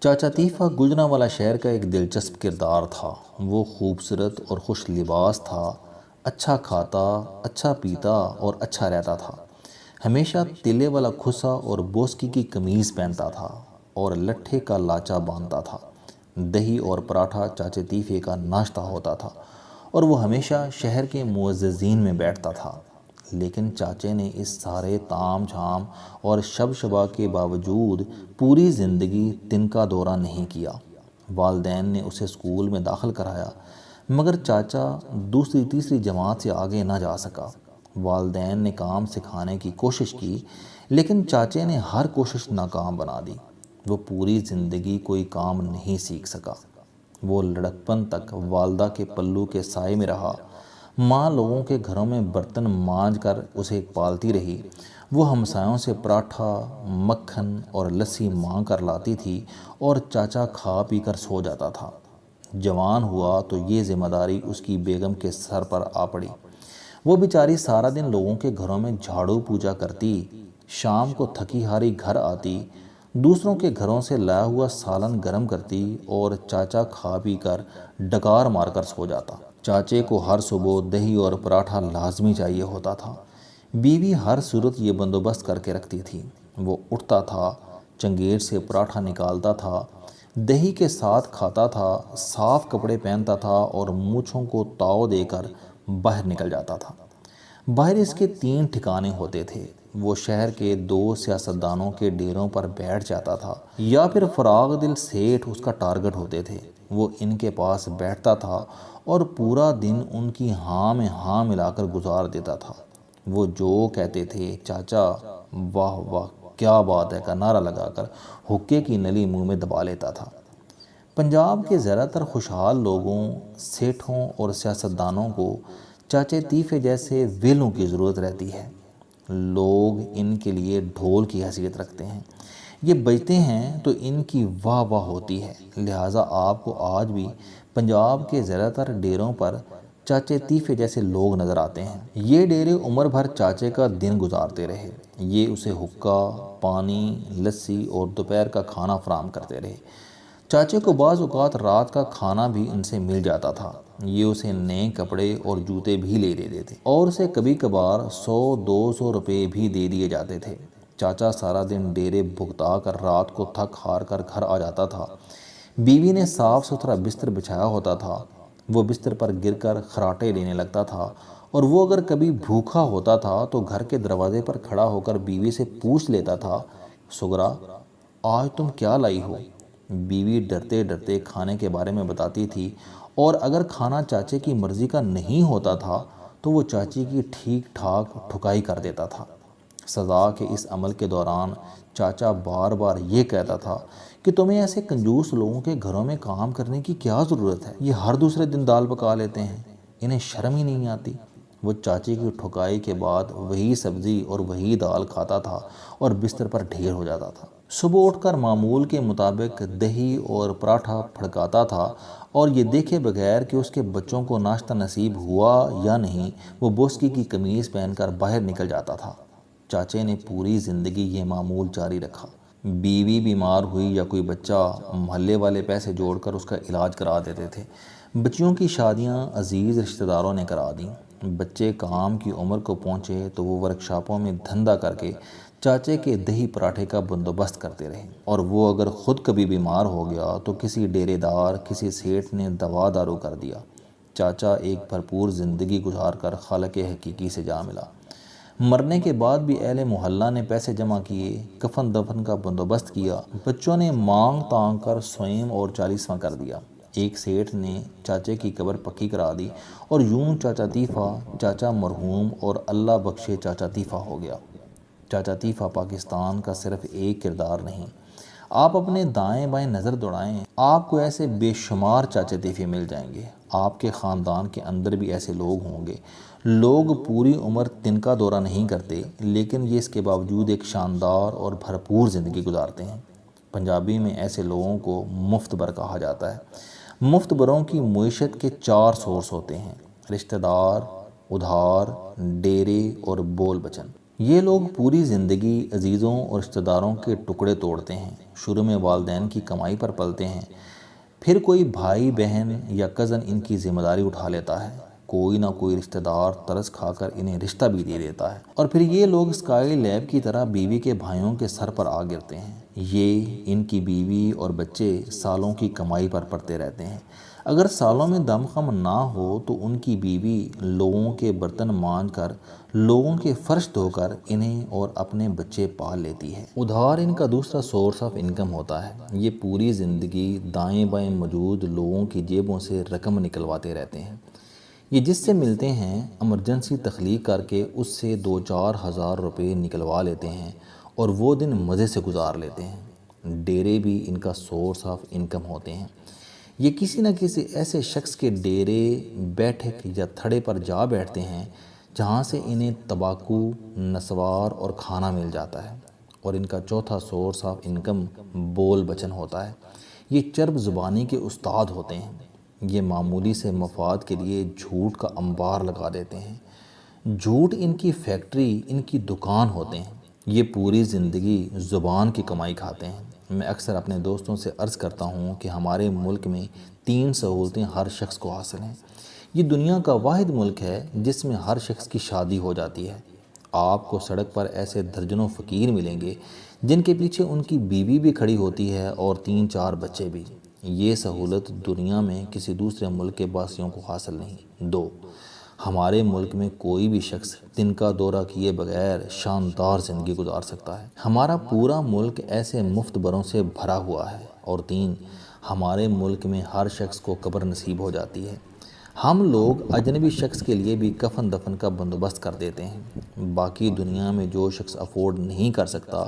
چاچا طیفہ گوجرانوالہ شہر کا ایک دلچسپ کردار تھا۔ وہ خوبصورت اور خوش لباس تھا، اچھا کھاتا، اچھا پیتا اور اچھا رہتا تھا۔ ہمیشہ تلے والا کھسا اور بوسکی کی قمیض پہنتا تھا اور لٹھے کا لاچا باندھتا تھا۔ دہی اور پراٹھا چاچے طیفے کا ناشتہ ہوتا تھا اور وہ ہمیشہ شہر کے معززین میں بیٹھتا تھا۔ لیکن چاچے نے اس سارے تام جھام اور شبشبا کے باوجود پوری زندگی تنکا دورہ نہیں کیا۔ والدین نے اسے اسکول میں داخل کرایا، مگر چاچا دوسری تیسری جماعت سے آگے نہ جا سکا۔ والدین نے کام سکھانے کی کوشش کی، لیکن چاچے نے ہر کوشش ناکام بنا دی۔ وہ پوری زندگی کوئی کام نہیں سیکھ سکا۔ وہ لڑکپن تک والدہ کے پلو کے سائے میں رہا۔ ماں لوگوں کے گھروں میں برتن مانجھ کر اسے پالتی رہی۔ وہ ہمسایوں سے پراٹھا، مکھن اور لسی مانگ کر لاتی تھی اور چاچا کھا پی کر سو جاتا تھا۔ جوان ہوا تو یہ ذمہ داری اس کی بیگم کے سر پر آ پڑی۔ وہ بیچاری سارا دن لوگوں کے گھروں میں جھاڑو پوچھا کرتی، شام کو تھکی ہاری گھر آتی، دوسروں کے گھروں سے لایا ہوا سالن گرم کرتی اور چاچا کھا پی کر ڈکار مار کر سو جاتا۔ چاچے کو ہر صبح دہی اور پراٹھا لازمی چاہیے ہوتا تھا۔ بیوی ہر صورت یہ بندوبست کر کے رکھتی تھی۔ وہ اٹھتا تھا، چنگیڑ سے پراٹھا نکالتا تھا، دہی کے ساتھ کھاتا تھا، صاف کپڑے پہنتا تھا اور مونچھوں کو تاؤ دے کر باہر نکل جاتا تھا۔ باہر اس کے 3 ٹھکانے ہوتے تھے۔ وہ شہر کے 2 سیاستدانوں کے ڈیروں پر بیٹھ جاتا تھا یا پھر فراغ دل سیٹھ اس کا ٹارگٹ ہوتے تھے۔ وہ ان کے پاس بیٹھتا تھا اور پورا دن ان کی ہاں میں ہاں ملا کر گزار دیتا تھا۔ وہ جو کہتے تھے، چاچا واہ واہ کیا بات ہے کا نعرہ لگا کر حقے کی نلی منہ میں دبا لیتا تھا۔ پنجاب کے زیادہ تر خوشحال لوگوں، سیٹھوں اور سیاستدانوں کو چاچے طیفے جیسے ویلوں کی ضرورت رہتی ہے۔ لوگ ان کے لیے ڈھول کی حیثیت رکھتے ہیں۔ یہ بجتے ہیں تو ان کی واہ واہ ہوتی ہے۔ لہٰذا آپ کو آج بھی پنجاب کے زیادہ تر ڈیروں پر چاچے طیفے جیسے لوگ نظر آتے ہیں۔ یہ ڈیرے عمر بھر چاچے کا دن گزارتے رہے۔ یہ اسے حقہ، پانی، لسی اور دوپہر کا کھانا فراہم کرتے رہے۔ چاچے کو بعض اوقات رات کا کھانا بھی ان سے مل جاتا تھا۔ یہ اسے نئے کپڑے اور جوتے بھی لے دیتے تھے اور اسے کبھی کبھار 100-200 روپے بھی دے دیے جاتے تھے۔ چاچا سارا دن ڈیرے بھگتا کر رات کو تھک ہار کر گھر آ جاتا تھا۔ بیوی نے صاف ستھرا بستر بچھایا ہوتا تھا۔ وہ بستر پر گر کر خراٹے لینے لگتا تھا اور وہ اگر کبھی بھوکا ہوتا تھا تو گھر کے دروازے پر کھڑا ہو کر بیوی سے پوچھ لیتا تھا، سگرا آج تم کیا لائی ہو؟ بیوی ڈرتے ڈرتے کھانے کے بارے میں بتاتی تھی اور اگر کھانا چاچے کی مرضی کا نہیں ہوتا تھا تو وہ چاچی کی ٹھیک ٹھاک ٹھکائی کر دیتا تھا۔ سزا کے اس عمل کے دوران چاچا بار بار یہ کہتا تھا کہ تمہیں ایسے کنجوس لوگوں کے گھروں میں کام کرنے کی کیا ضرورت ہے؟ یہ ہر دوسرے دن دال پکا لیتے ہیں، انہیں شرم ہی نہیں آتی۔ وہ چاچی کی ٹھکائی کے بعد وہی سبزی اور وہی دال کھاتا تھا اور بستر پر ڈھیر ہو جاتا تھا۔ صبح اٹھ کر معمول کے مطابق دہی اور پراٹھا پھڑکاتا تھا اور یہ دیکھے بغیر کہ اس کے بچوں کو ناشتہ نصیب ہوا یا نہیں، وہ بوسکی کی قمیض پہن کر باہر نکل جاتا تھا۔ چاچے نے پوری زندگی یہ معمول جاری رکھا۔ بیوی بیمار ہوئی یا کوئی بچہ، محلے والے پیسے جوڑ کر اس کا علاج کرا دیتے تھے۔ بچیوں کی شادیاں عزیز رشتہ داروں نے کرا دیں۔ بچے کام کی عمر کو پہنچے تو وہ ورکشاپوں میں دھندا کر کے چاچے کے دہی پراٹھے کا بندوبست کرتے رہے، اور وہ اگر خود کبھی بیمار ہو گیا تو کسی ڈیرے دار، کسی سیٹھ نے دوا دارو کر دیا۔ چاچا ایک بھرپور زندگی گزار کر خالق حقیقی سے جا ملا۔ مرنے کے بعد بھی اہل محلہ نے پیسے جمع کیے، کفن دفن کا بندوبست کیا، بچوں نے مانگ تانگ کر سوئم اور 40واں کر دیا۔ ایک سیٹھ نے چاچے کی قبر پکی کرا دی اور یوں چاچا طیفہ، چاچا مرحوم اور اللہ بخشے چاچا طیفہ ہو گیا۔ چاچا طیفہ پاکستان کا صرف ایک کردار نہیں۔ آپ اپنے دائیں بائیں نظر دوڑائیں، آپ کو ایسے بے شمار چاچے طیفے مل جائیں گے۔ آپ کے خاندان کے اندر بھی ایسے لوگ ہوں گے۔ لوگ پوری عمر تنکا دورہ نہیں کرتے، لیکن یہ اس کے باوجود ایک شاندار اور بھرپور زندگی گزارتے ہیں۔ پنجابی میں ایسے لوگوں کو مفت بر کہا جاتا ہے۔ مفت بروں کی معیشت کے 4 سورس ہوتے ہیں: رشتہ دار، ادھار، ڈیرے اور بول بچن۔ یہ لوگ پوری زندگی عزیزوں اور رشتہ داروں کے ٹکڑے توڑتے ہیں، شروع میں والدین کی کمائی پر پلتے ہیں، پھر کوئی بھائی بہن یا کزن ان کی ذمہ داری اٹھا لیتا ہے، کوئی نہ کوئی رشتہ دار ترس کھا کر انہیں رشتہ بھی دے دیتا ہے، اور پھر یہ لوگ اسکائی لیب کی طرح بیوی کے بھائیوں کے سر پر آ گرتے ہیں۔ یہ ان کی بیوی اور بچے سالوں کی کمائی پر پڑتے رہتے ہیں۔ اگر سالوں میں دم خم نہ ہو تو ان کی بیوی لوگوں کے برتن مانج کر، لوگوں کے فرش دھو کر انہیں اور اپنے بچے پال لیتی ہے۔ ادھار ان کا دوسرا سورس آف انکم ہوتا ہے۔ یہ پوری زندگی دائیں بائیں موجود لوگوں کی جیبوں سے رقم نکلواتے رہتے ہیں۔ یہ جس سے ملتے ہیں ایمرجنسی تخلیق کر کے اس سے 2-4 ہزار روپے نکلوا لیتے ہیں اور وہ دن مزے سے گزار لیتے ہیں۔ ڈیرے بھی ان کا سورس آف انکم ہوتے ہیں۔ یہ کسی نہ کسی ایسے شخص کے ڈیرے، بیٹھک یا تھڑے پر جا بیٹھتے ہیں جہاں سے انہیں تمباکو، نسوار اور کھانا مل جاتا ہے، اور ان کا چوتھا سورس آف انکم بول بچن ہوتا ہے۔ یہ چرب زبانی کے استاد ہوتے ہیں۔ یہ معمولی سے مفاد کے لیے جھوٹ کا انبار لگا دیتے ہیں۔ جھوٹ ان کی فیکٹری، ان کی دکان ہوتے ہیں۔ یہ پوری زندگی زبان کی کمائی کھاتے ہیں۔ میں اکثر اپنے دوستوں سے عرض کرتا ہوں کہ ہمارے ملک میں 3 سہولتیں ہر شخص کو حاصل ہیں۔ یہ دنیا کا واحد ملک ہے جس میں ہر شخص کی شادی ہو جاتی ہے۔ آپ کو سڑک پر ایسے درجنوں فقیر ملیں گے جن کے پیچھے ان کی بیوی بھی کھڑی ہوتی ہے اور 3-4 بچے بھی۔ یہ سہولت دنیا میں کسی دوسرے ملک کے باسیوں کو حاصل نہیں۔ 2، ہمارے ملک میں کوئی بھی شخص دن کا دورہ کیے بغیر شاندار زندگی گزار سکتا ہے۔ ہمارا پورا ملک ایسے مفت بروں سے بھرا ہوا ہے۔ اور 3، ہمارے ملک میں ہر شخص کو قبر نصیب ہو جاتی ہے۔ ہم لوگ اجنبی شخص کے لیے بھی کفن دفن کا بندوبست کر دیتے ہیں۔ باقی دنیا میں جو شخص افورڈ نہیں کر سکتا،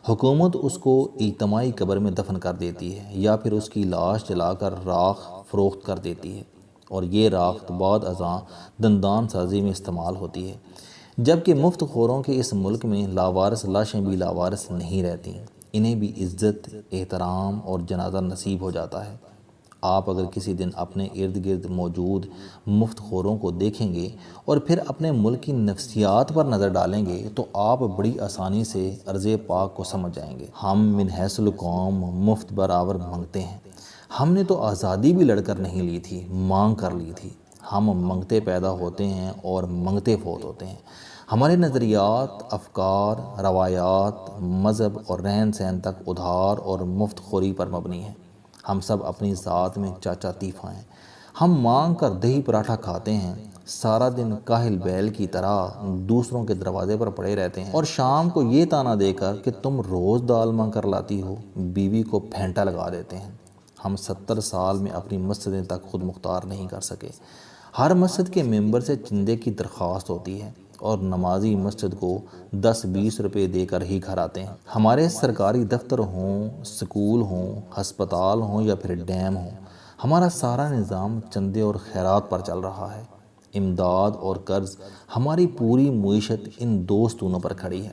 حکومت اس کو اجتماعی قبر میں دفن کر دیتی ہے یا پھر اس کی لاش جلا کر راکھ فروخت کر دیتی ہے، اور یہ راکھ بعد ازاں دندان سازی میں استعمال ہوتی ہے۔ جبکہ مفت خوروں کے اس ملک میں لاوارث لاشیں بھی لاوارث نہیں رہتی، انہیں بھی عزت، احترام اور جنازہ نصیب ہو جاتا ہے۔ آپ اگر کسی دن اپنے ارد گرد موجود مفت خوروں کو دیکھیں گے اور پھر اپنے ملک کی نفسیات پر نظر ڈالیں گے تو آپ بڑی آسانی سے عرض پاک کو سمجھ جائیں گے۔ ہم من حیث القوم مفت برابر مانگتے ہیں۔ ہم نے تو آزادی بھی لڑ کر نہیں لی تھی، مانگ کر لی تھی۔ ہم منگتے پیدا ہوتے ہیں اور منگتے فوت ہوتے ہیں۔ ہمارے نظریات، افکار، روایات، مذہب اور رہن سہن تک ادھار اور مفت خوری پر مبنی ہیں۔ ہم سب اپنی ذات میں چاچا تیفا ہیں۔ ہم مانگ کر دہی پراٹھا کھاتے ہیں، سارا دن کاہل بیل کی طرح دوسروں کے دروازے پر پڑے رہتے ہیں، اور شام کو یہ تانا دے کر کہ تم روز دال مانگ کر لاتی ہو، بیوی کو پھینٹا لگا دیتے ہیں۔ ہم 70 سال میں اپنی مسجدیں تک خود مختار نہیں کر سکے۔ ہر مسجد کے ممبر سے چندے کی درخواست ہوتی ہے اور نمازی مسجد کو 10-20 روپے دے کر ہی گھر آتے ہیں۔ ہمارے سرکاری دفتر ہوں، سکول ہوں، ہسپتال ہوں یا پھر ڈیم ہوں، ہمارا سارا نظام چندے اور خیرات پر چل رہا ہے۔ امداد اور قرض، ہماری پوری معیشت ان 2 ستونوں پر کھڑی ہے۔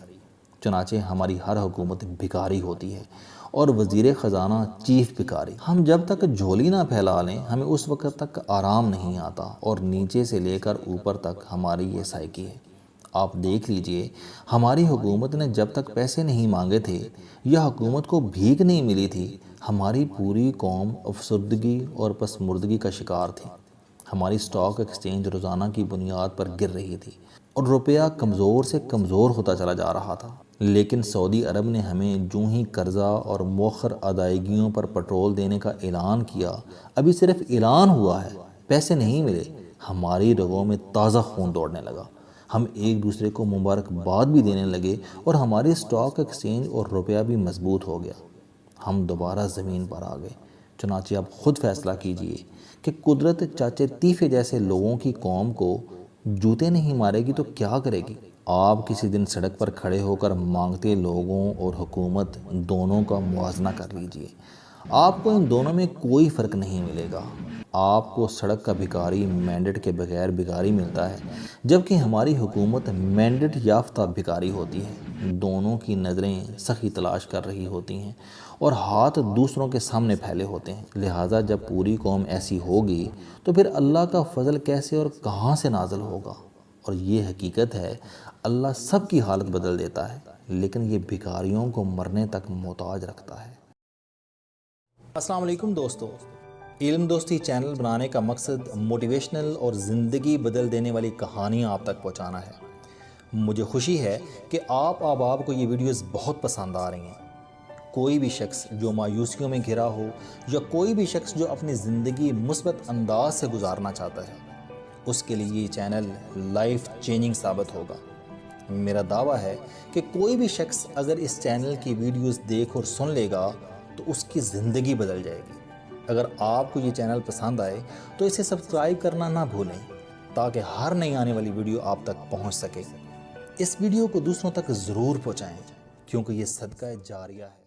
چنانچہ ہماری ہر حکومت بھکاری ہوتی ہے اور وزیر خزانہ چیف بھکاری۔ ہم جب تک جھولی نہ پھیلا لیں ہمیں اس وقت تک آرام نہیں آتا، اور نیچے سے لے کر اوپر تک ہماری یہ سائیکی ہے۔ آپ دیکھ لیجئے، ہماری حکومت نے جب تک پیسے نہیں مانگے تھے یا حکومت کو بھیک نہیں ملی تھی، ہماری پوری قوم افسردگی اور پسماردگی کا شکار تھی۔ ہماری سٹاک ایکسچینج روزانہ کی بنیاد پر گر رہی تھی اور روپیہ کمزور سے کمزور ہوتا چلا جا رہا تھا۔ لیکن سعودی عرب نے ہمیں جوں ہی قرضہ اور مؤخر ادائیگیوں پر پٹرول دینے کا اعلان کیا، ابھی صرف اعلان ہوا ہے، پیسے نہیں ملے، ہماری رگوں میں تازہ خون دوڑنے لگا۔ ہم ایک دوسرے کو مبارکباد بھی دینے لگے اور ہماری سٹاک ایکسچینج اور روپیہ بھی مضبوط ہو گیا۔ ہم دوبارہ زمین پر آ گئے۔ چنانچہ آپ خود فیصلہ کیجئے کہ قدرت چاچے تیفے جیسے لوگوں کی قوم کو جوتے نہیں مارے گی تو کیا کرے گی؟ آپ کسی دن سڑک پر کھڑے ہو کر مانگتے لوگوں اور حکومت دونوں کا موازنہ کر لیجئے۔ آپ کو ان دونوں میں کوئی فرق نہیں ملے گا۔ آپ کو سڑک کا بھکاری مینڈیٹ کے بغیر بھکاری ملتا ہے، جبکہ ہماری حکومت مینڈیٹ یافتہ بھکاری ہوتی ہے۔ دونوں کی نظریں سخی تلاش کر رہی ہوتی ہیں اور ہاتھ دوسروں کے سامنے پھیلے ہوتے ہیں۔ لہٰذا جب پوری قوم ایسی ہوگی تو پھر اللہ کا فضل کیسے اور کہاں سے نازل ہوگا؟ اور یہ حقیقت ہے اللہ سب کی حالت بدل دیتا ہے، لیکن یہ بھکاریوں کو مرنے تک محتاج رکھتا ہے۔ السلام علیکم دوستو، علم دوستی چینل بنانے کا مقصد موٹیویشنل اور زندگی بدل دینے والی کہانیاں آپ تک پہنچانا ہے۔ مجھے خوشی ہے کہ آپ احباب کو یہ ویڈیوز بہت پسند آ رہی ہیں۔ کوئی بھی شخص جو مایوسیوں میں گھرا ہو یا کوئی بھی شخص جو اپنی زندگی مثبت انداز سے گزارنا چاہتا ہے، اس کے لیے یہ چینل لائف چینجنگ ثابت ہوگا۔ میرا دعویٰ ہے کہ کوئی بھی شخص اگر اس چینل کی ویڈیوز دیکھ اور سن لے گا تو اس کی زندگی بدل جائے گی۔ اگر آپ کو یہ چینل پسند آئے تو اسے سبسکرائب کرنا نہ بھولیں تاکہ ہر نئی آنے والی ویڈیو آپ تک پہنچ سکے۔ اس ویڈیو کو دوسروں تک ضرور پہنچائیں کیونکہ یہ صدقہ جاریہ ہے۔